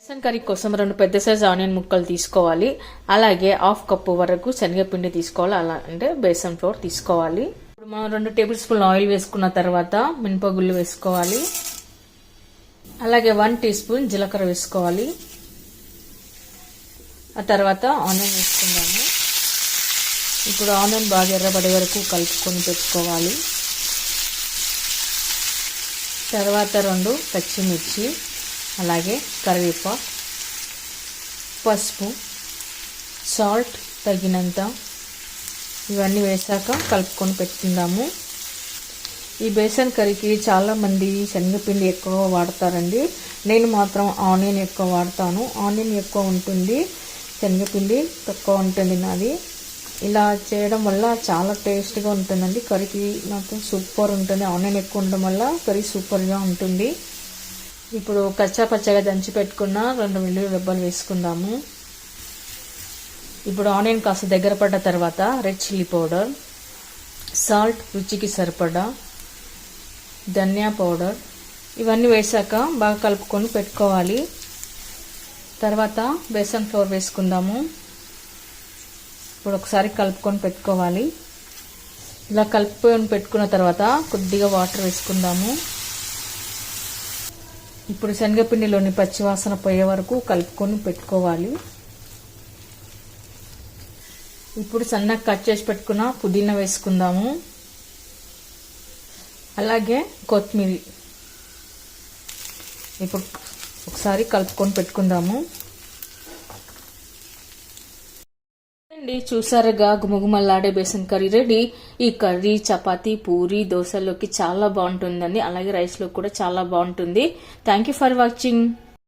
Besan curry కోసం 2 పెద్ద size onion ముక్కలు తీసుకోవాలి. అలాగే 1/2 కప్పు వరకు శనగపిండి తీసుకోవాలి. అలా అంటే బేసన్ ఫ్లోర్ తీసుకోవాలి. ఇప్పుడు మనం 2 టేబుల్ స్పూన్ ఆయిల్ వేసుకున్న తర్వాత మినపగుళ్ళు వేసుకోవాలి. అలాగే 1 టీ స్పూన్ జీలకర్ర వేసుకోవాలి. ఆ తర్వాత ఆనియన్ వేసుకుందాము. ఇప్పుడు ఆనియన్ బాగా ఎర్రబడే వరకు కలుపుకొని పెట్టుకోవాలి. తర్వాత 2 పచ్చిమిర్చి, అలాగే కరివేపాకు, పసుపు, సాల్ట్ తగినంత ఇవన్నీ వేసాక కలుపుకొని పెట్టుకుందాము. ఈ బేసన్ కర్రీకి చాలామంది శనగపిండి ఎక్కువ వాడతారండి. నేను మాత్రం ఆనియన్ ఎక్కువ వాడతాను. ఆనియన్ ఎక్కువ ఉంటుంది, శనగపిండి తక్కువ ఉంటుంది నాది. ఇలా చేయడం వల్ల చాలా టేస్ట్గా ఉంటుందండి. కర్రీకి మాత్రం సూపర్ ఉంటుంది. ఆనియన్ ఎక్కువ ఉండడం వల్ల కర్రీ సూపర్గా ఉంటుంది. ఇప్పుడు కచ్చా పచ్చగా దంచి పెట్టుకున్న 2 వెల్లుల్లి రెబ్బలు వేసుకుందాము. ఇప్పుడు ఆనియన్ కాస్త దగ్గర పడ్డ తర్వాత రెడ్ చిల్లీ పౌడర్, సాల్ట్ రుచికి సరిపడా, ధనియా పౌడర్ ఇవన్నీ వేసాక బాగా కలుపుకొని పెట్టుకోవాలి. తర్వాత బేసన్ ఫ్లోర్ వేసుకుందాము. ఇప్పుడు ఒకసారి కలుపుకొని పెట్టుకోవాలి. ఇలా కలుపుకొని పెట్టుకున్న తర్వాత కొద్దిగా వాటర్ వేసుకుందాము. ఇప్పుడు శనగపిండిలోని పచ్చివాసన పోయే వరకు కలుపుకొని పెట్టుకోవాలి. ఇప్పుడు సన్నగా కట్ చేసి పెట్టుకున్న పుదీనా వేసుకుందాము. అలాగే కొత్తిమీర ఇప్పుడు ఒకసారి కలుపుకొని పెట్టుకుందాము. చూసారుగా గుమగుమలాడే బేసన్ కర్రీ రెడీ. ఈ కర్రీ చపాతీ, పూరి, దోశలోకి చాలా బాగుంటుందండి. అలాగే రైస్ లో కూడా చాలా బాగుంటుంది. Thank you for watching.